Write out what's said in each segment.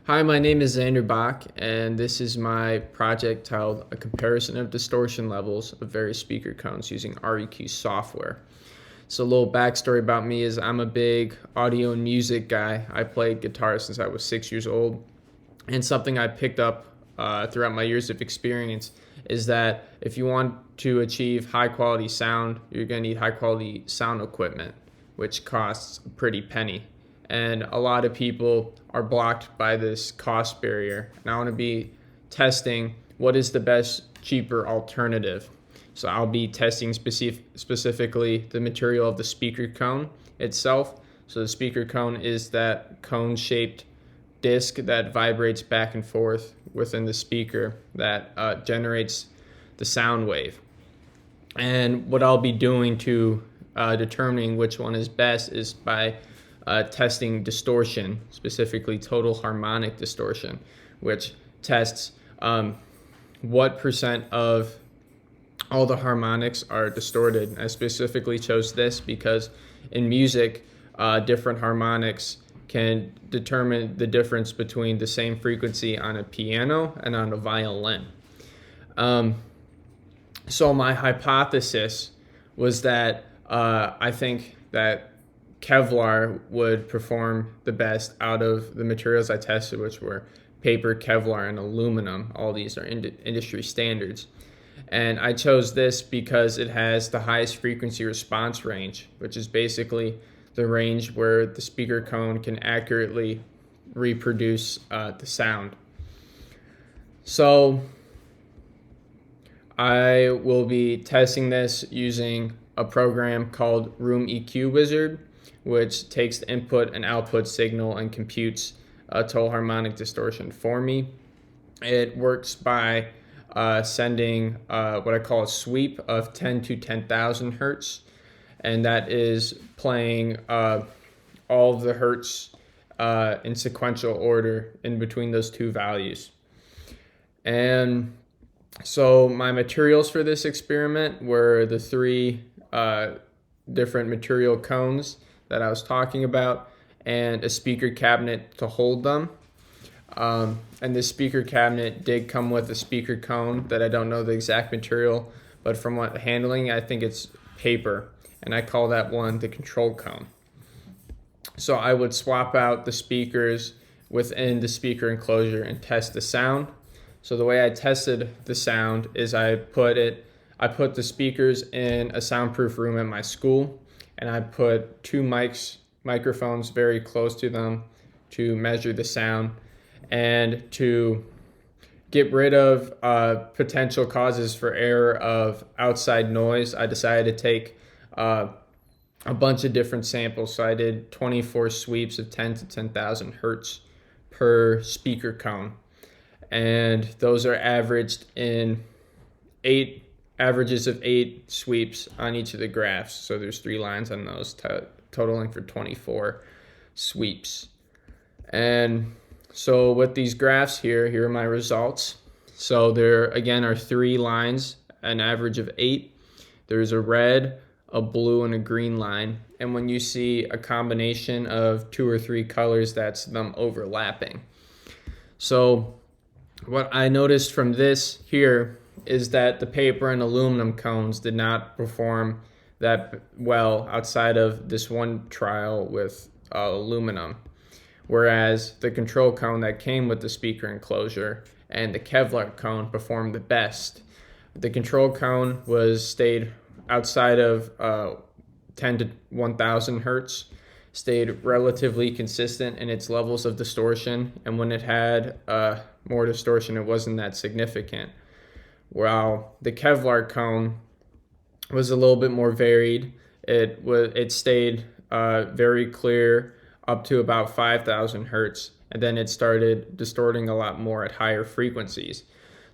Hi, my name is Xander Bach, and this is my project titled A Comparison of Distortion Levels of Various Speaker Cones Using REQ Software. So a little backstory about me is I'm a big audio and music guy. I played guitar since I was 6 years old, and something I picked up throughout my years of experience is that if you want to achieve high quality sound, you're going to need high quality sound equipment, which costs a pretty penny. And a lot of people are blocked by this cost barrier. And I want to be testing what is the best, cheaper alternative. So I'll be testing specifically the material of the speaker cone itself. So the speaker cone is that cone-shaped disc that vibrates back and forth within the speaker that generates the sound wave. And what I'll be doing to determining which one is best is by testing distortion, specifically total harmonic distortion, which tests what percent of all the harmonics are distorted. I specifically chose this because in music, different harmonics can determine the difference between the same frequency on a piano and on a violin. So my hypothesis was that I think that Kevlar would perform the best out of the materials I tested, which were paper, Kevlar, and aluminum. All these are industry standards. And I chose this because it has the highest frequency response range, which is basically the range where the speaker cone can accurately reproduce the sound. So I will be testing this using a program called Room EQ Wizard, which takes the input and output signal and computes total harmonic distortion for me. It works by sending what I call a sweep of 10 to 10,000 hertz, and that is playing all of the hertz in sequential order in between those two values. And so my materials for this experiment were the three different material cones that I was talking about, and a speaker cabinet to hold them. And this speaker cabinet did come with a speaker cone that I don't know the exact material, but from what handling, I think it's paper, and I call that one the control cone. So I would swap out the speakers within the speaker enclosure and test the sound. So the way I tested the sound is I put the speakers in a soundproof room at my school, and I put two microphones very close to them to measure the sound. And to get rid of potential causes for error of outside noise, I decided to take a bunch of different samples. So I did 24 sweeps of 10 to 10,000 hertz per speaker cone. And those are averaged in averages of 8 sweeps on each of the graphs. So there's 3 lines on those, totaling for 24 sweeps. And so with these graphs here are my results. So there again are 3 lines, an average of 8. There's a red, a blue, and a green line. And when you see a combination of 2 or 3 colors, that's them overlapping. So what I noticed from this here is that the paper and aluminum cones did not perform that well outside of this one trial with aluminum, whereas the control cone that came with the speaker enclosure and the Kevlar cone performed the best. The control cone stayed outside of 10 to 1,000 hertz, stayed relatively consistent in its levels of distortion, and when it had more distortion, it wasn't that significant. While the Kevlar cone was a little bit more varied. It stayed very clear up to about 5,000 hertz, and then it started distorting a lot more at higher frequencies.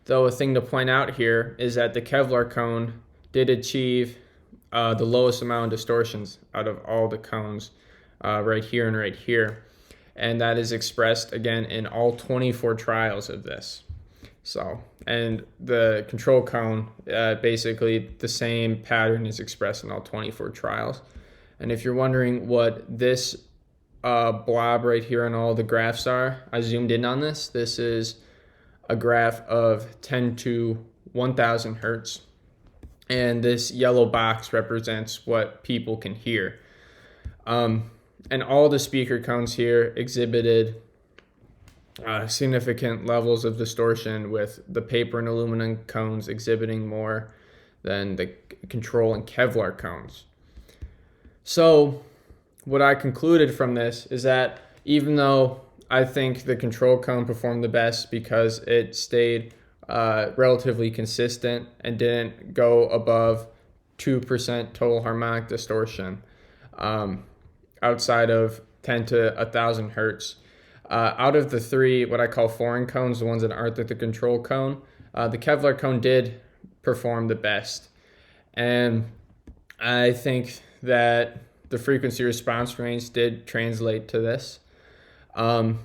Though a thing to point out here is that the Kevlar cone did achieve the lowest amount of distortions out of all the cones right here and right here, and that is expressed again in all 24 trials of this. So, and the control cone, basically the same pattern is expressed in all 24 trials. And if you're wondering what this blob right here on all the graphs are. I zoomed in on this. This is a graph of 10 to 1000 hertz. And this yellow box represents what people can hear. And all the speaker cones here exhibited significant levels of distortion, with the paper and aluminum cones exhibiting more than the control and Kevlar cones. So what I concluded from this is that even though I think the control cone performed the best because it stayed relatively consistent and didn't go above 2% total harmonic distortion outside of 10 to 1000 hertz. Out of the three, what I call foreign cones, the ones that aren't the control cone, the Kevlar cone did perform the best. And I think that the frequency response range did translate to this. And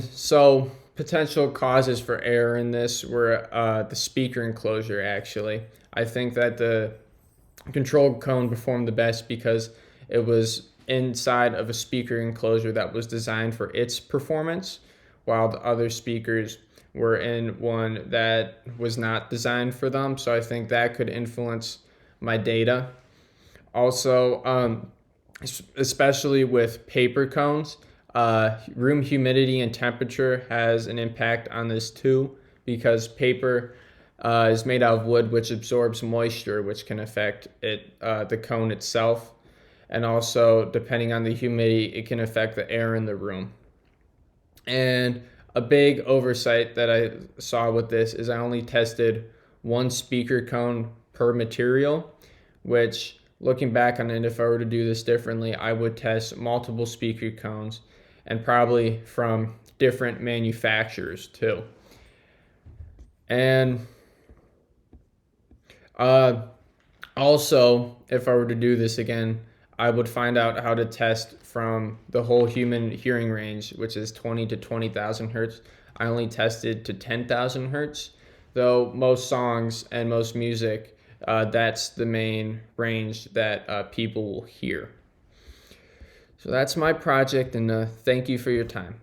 so potential causes for error in this were the speaker enclosure, actually. I think that the control cone performed the best because it was inside of a speaker enclosure that was designed for its performance, while the other speakers were in one that was not designed for them. So I think that could influence my data. Also, especially with paper cones, room humidity and temperature has an impact on this too, because paper is made out of wood, which absorbs moisture, which can affect the cone itself. And also, depending on the humidity, it can affect the air in the room. And a big oversight that I saw with this is I only tested one speaker cone per material, which, looking back on it, if I were to do this differently, I would test multiple speaker cones, and probably from different manufacturers too. And also, if I were to do this again, I would find out how to test from the whole human hearing range, which is 20 to 20,000 hertz. I only tested to 10,000 hertz, though most songs and most music, that's the main range that people will hear. So that's my project, and thank you for your time.